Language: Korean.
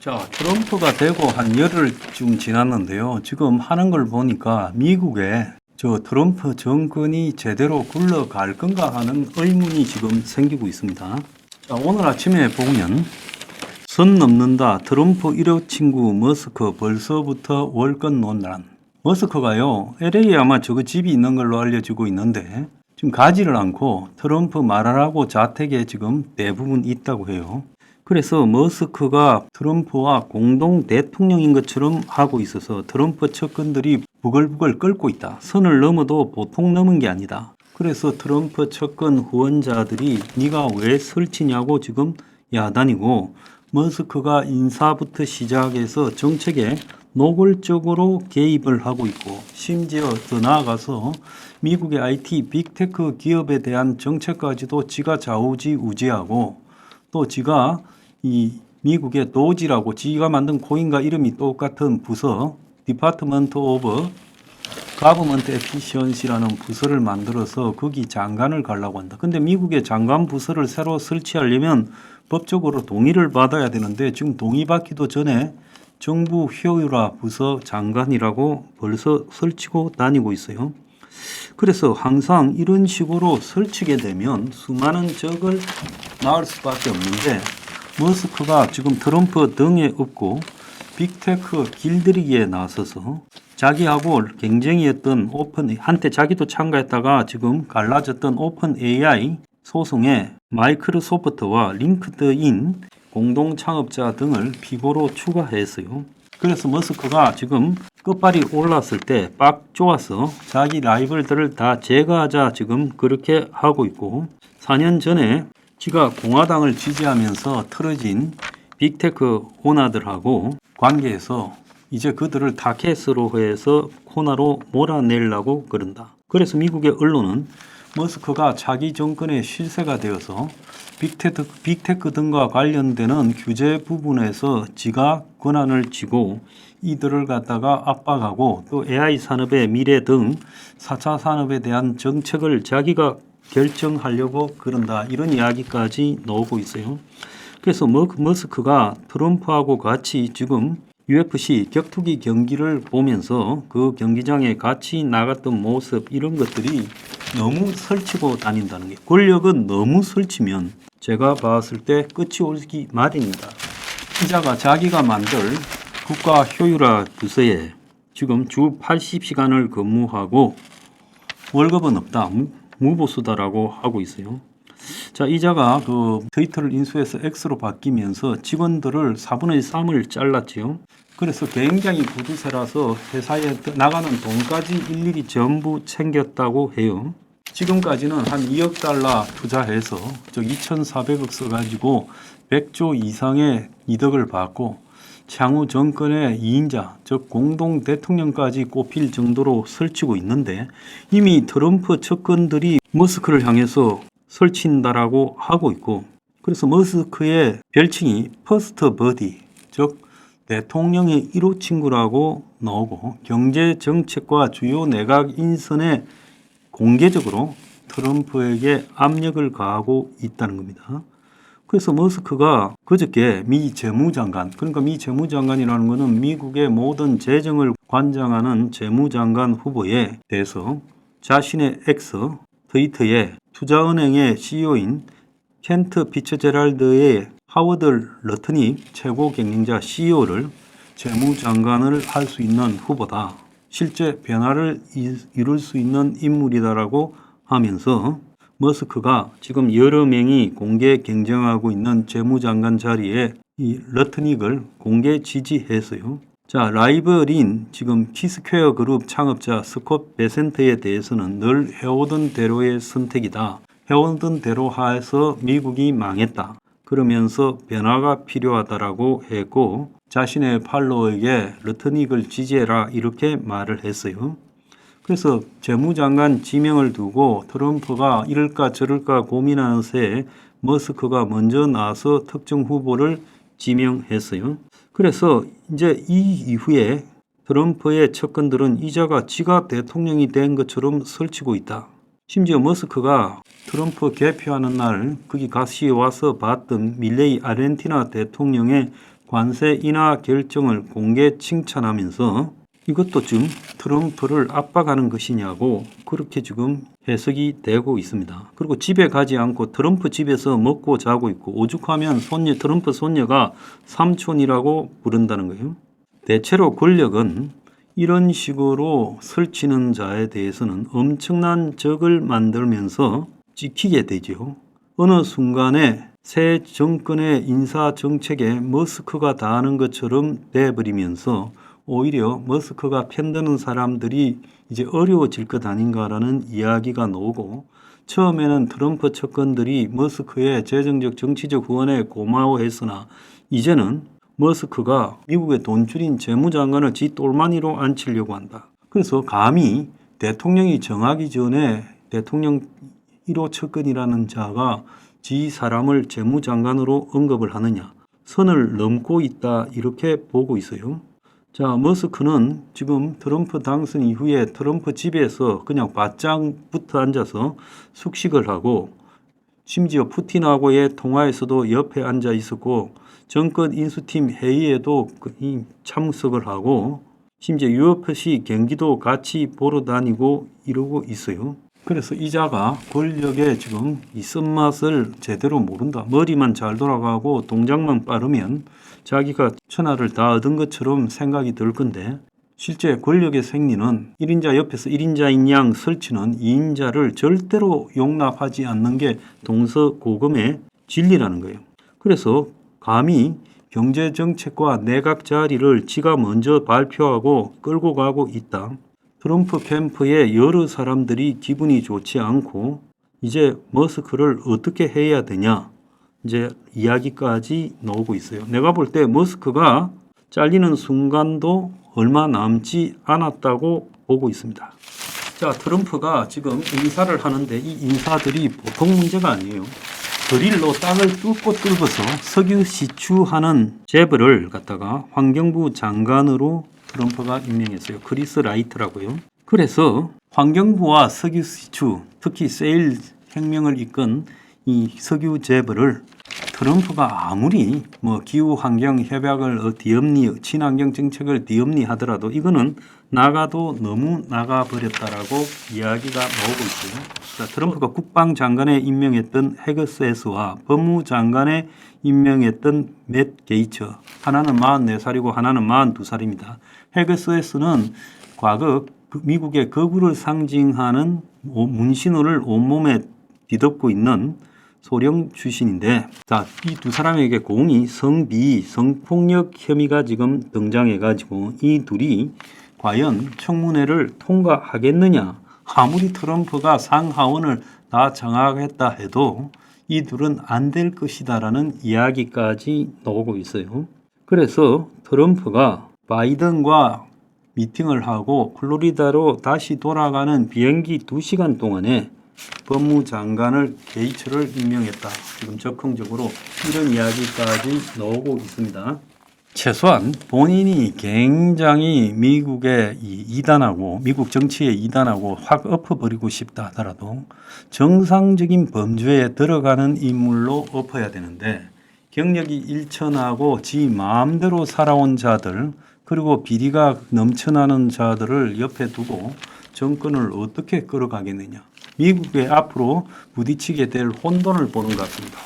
자, 트럼프가 되고 한 열흘쯤 지났는데요. 지금 하는 걸 보니까 미국에 저 트럼프 정권이 제대로 굴러갈 건가 하는 의문이 지금 생기고 있습니다. 자, 오늘 아침에 보면 선 넘는다. 트럼프 1호 친구 머스크 벌써부터 월권 논란. 머스크가요, LA에 아마 저거 집이 있는 걸로 알려지고 있는데 지금 가지를 않고 트럼프 말하라고 자택에 지금 대부분 있다고 해요. 그래서 머스크가 트럼프와 공동 대통령인 것처럼 하고 있어서 트럼프 측근들이 부글부글 끓고 있다. 선을 넘어도 보통 넘은 게 아니다. 그래서 트럼프 측근 후원자들이 네가 왜 설치냐고 지금 야단이고, 머스크가 인사부터 시작해서 정책에 노골적으로 개입을 하고 있고, 심지어 더 나아가서 미국의 IT 빅테크 기업에 대한 정책까지도 지가 좌우지우지하고, 또 지가 이 미국의 도지라고 지가 만든 코인과 이름이 똑같은 부서 디파트먼트 오브 가버먼트 에피시언시라는 부서를 만들어서 거기 장관을 가려고 한다. 근데 미국의 장관 부서를 새로 설치하려면 법적으로 동의를 받아야 되는데 지금 동의받기도 전에 정부 효율화 부서 장관이라고 벌써 설치고 다니고 있어요. 그래서 항상 이런 식으로 설치게 되면 수많은 적을 낳을 수밖에 없는데, 머스크가 지금 트럼프 등에 업고 빅테크 길들이기에 나서서 자기하고 경쟁이었던 한때 자기도 참가했다가 지금 갈라졌던 오픈 AI 소송에 마이크로소프트와 링크드인 공동 창업자 등을 피고로 추가했어요. 그래서 머스크가 지금 끝발이 올랐을 때 빡 좋아서 자기 라이벌들을 다 제거하자 지금 그렇게 하고 있고, 4년 전에 지가 공화당을 지지하면서 틀어진 빅테크 오너들하고 관계해서 이제 그들을 타켓으로 해서 코너로 몰아내려고 그런다. 그래서 미국의 언론은 머스크가 차기 정권의 실세가 되어서 빅테크 등과 관련되는 규제 부분에서 지가 권한을 쥐고 이들을 갖다가 압박하고, 또 AI 산업의 미래 등 4차 산업에 대한 정책을 자기가 결정하려고 그런다. 이런 이야기까지 나오고 있어요. 그래서 머스크가 트럼프하고 같이 지금 UFC 격투기 경기를 보면서 그 경기장에 같이 나갔던 모습, 이런 것들이 너무 설치고 다닌다는 게, 권력은 너무 설치면 제가 봤을 때 끝이 오기 마련입니다. 기자가 자기가 만들 국가 효율화 부서에 지금 주 80시간을 근무하고 월급은 없다, 무보수다라고 하고 있어요. 자, 이자가 그 트위터를 인수해서 X로 바뀌면서 직원들을 4분의 3을 잘랐지요. 그래서 굉장히 구두쇠라서 회사에 나가는 돈까지 일일이 전부 챙겼다고 해요. 지금까지는 한 2억 달러 투자해서 2,400억 써가지고 100조 이상의 이득을 받고 향후 정권의 2인자, 즉 공동 대통령까지 꼽힐 정도로 설치고 있는데, 이미 트럼프 측근들이 머스크를 향해서 설친다라고 하고 있고, 그래서 머스크의 별칭이 퍼스트 버디, 즉 대통령의 1호 친구라고 나오고, 경제 정책과 주요 내각 인선에 공개적으로 트럼프에게 압력을 가하고 있다는 겁니다. 그래서 머스크가 그저께 미 재무장관, 그러니까 미 재무장관이라는 것은 미국의 모든 재정을 관장하는 재무장관 후보에 대해서 자신의 X, 트위터에 투자은행의 CEO인 켄트 피츠제랄드의 하워드 러트닉 최고 경영자 CEO를 재무장관을 할 수 있는 후보다, 실제 변화를 이룰 수 있는 인물이다라고 하면서, 머스크가 지금 여러 명이 공개 경쟁하고 있는 재무장관 자리에 이 러트닉을 공개 지지했어요. 자, 라이벌인 지금 키스퀘어 그룹 창업자 스콧 베센트에 대해서는 늘 해오던 대로의 선택이다. 해오던 대로 하에서 미국이 망했다. 그러면서 변화가 필요하다라고 했고, 자신의 팔로워에게 러트닉을 지지해라 이렇게 말을 했어요. 그래서 재무장관 지명을 두고 트럼프가 이럴까 저럴까 고민하는 새에 머스크가 먼저 나서 특정 후보를 지명했어요. 그래서 이제 이 이후에 트럼프의 측근들은 이자가 지가 대통령이 된 것처럼 설치고 있다. 심지어 머스크가 트럼프 개표하는 날 거기 같이 와서 봤던 밀레이 아르헨티나 대통령의 관세 인하 결정을 공개 칭찬하면서 이것도 지금 트럼프를 압박하는 것이냐고 그렇게 지금 해석이 되고 있습니다. 그리고 집에 가지 않고 트럼프 집에서 먹고 자고 있고 오죽하면 트럼프 손녀가 삼촌이라고 부른다는 거예요. 대체로 권력은 이런 식으로 설치는 자에 대해서는 엄청난 적을 만들면서 지키게 되죠. 어느 순간에 새 정권의 인사 정책에 머스크가 다 하는 것처럼 돼버리면서 오히려 머스크가 편드는 사람들이 이제 어려워질 것 아닌가라는 이야기가 나오고, 처음에는 트럼프 측근들이 머스크의 재정적 정치적 후원에 고마워했으나 이제는 머스크가 미국의 돈줄인 재무장관을 지 똘마니로 앉히려고 한다. 그래서 감히 대통령이 정하기 전에 대통령 1호 측근이라는 자가 지 사람을 재무장관으로 언급을 하느냐, 선을 넘고 있다, 이렇게 보고 있어요. 자, 머스크는 지금 트럼프 당선 이후에 트럼프 집에서 그냥 바짝 붙어 앉아서 숙식을 하고, 심지어 푸틴하고의 통화에서도 옆에 앉아 있었고, 정권 인수팀 회의에도 참석을 하고, 심지어 UFC 경기도 같이 보러 다니고 이러고 있어요. 그래서 이자가 권력에 지금 이 쓴맛을 제대로 모른다. 머리만 잘 돌아가고 동작만 빠르면 자기가 천하를 다 얻은 것처럼 생각이 들 건데, 실제 권력의 생리는 1인자 옆에서 1인자인 양 설치는 2인자를 절대로 용납하지 않는 게 동서고금의 진리라는 거예요. 그래서 감히 경제정책과 내각 자리를 지가 먼저 발표하고 끌고 가고 있다. 트럼프 캠프의 여러 사람들이 기분이 좋지 않고 이제 머스크를 어떻게 해야 되냐, 이제 이야기까지 나오고 있어요. 내가 볼 때 머스크가 잘리는 순간도 얼마 남지 않았다고 보고 있습니다. 자, 트럼프가 지금 인사를 하는데 이 인사들이 보통 문제가 아니에요. 드릴로 땅을 뚫고서 석유 시추하는 제브를 갖다가 환경부 장관으로 트럼프가 임명했어요. 크리스 라이트라고요. 그래서 환경부와 석유 시추, 특히 세일 혁명을 이끈 이 석유 재벌을 트럼프가 아무리 기후 환경 협약을 뒤엎니, 친환경 정책을 뒤엎니 하더라도 이거는 나가도 너무 나가버렸다라고 이야기가 나오고 있어요. 자, 트럼프가 국방장관에 임명했던 해거스에스와 법무장관에 임명했던 맷 게이츠, 하나는 44살이고 하나는 42살입니다. 해거스에스는 과거 미국의 거구를 상징하는 문신을 온몸에 뒤덮고 있는 소령 출신인데, 자, 이 두 사람에게 공이 성폭력 혐의가 지금 등장해가지고 이 둘이 과연 청문회를 통과하겠느냐. 아무리 트럼프가 상하원을 다 장악했다 해도 이 둘은 안 될 것이다라는 이야기까지 나오고 있어요. 그래서 트럼프가 바이든과 미팅을 하고 플로리다로 다시 돌아가는 비행기 2시간 동안에 법무장관을 게이츠를 임명했다. 지금 적극적으로 이런 이야기까지 나오고 있습니다. 최소한 본인이 굉장히 미국에 이단하고 미국 정치에 이단하고 확 엎어버리고 싶다 하더라도 정상적인 범죄에 들어가는 인물로 엎어야 되는데, 경력이 일천하고 지 마음대로 살아온 자들, 그리고 비리가 넘쳐나는 자들을 옆에 두고 정권을 어떻게 끌어가겠느냐. 미국의 앞으로 부딪히게 될 혼돈을 보는 것 같습니다.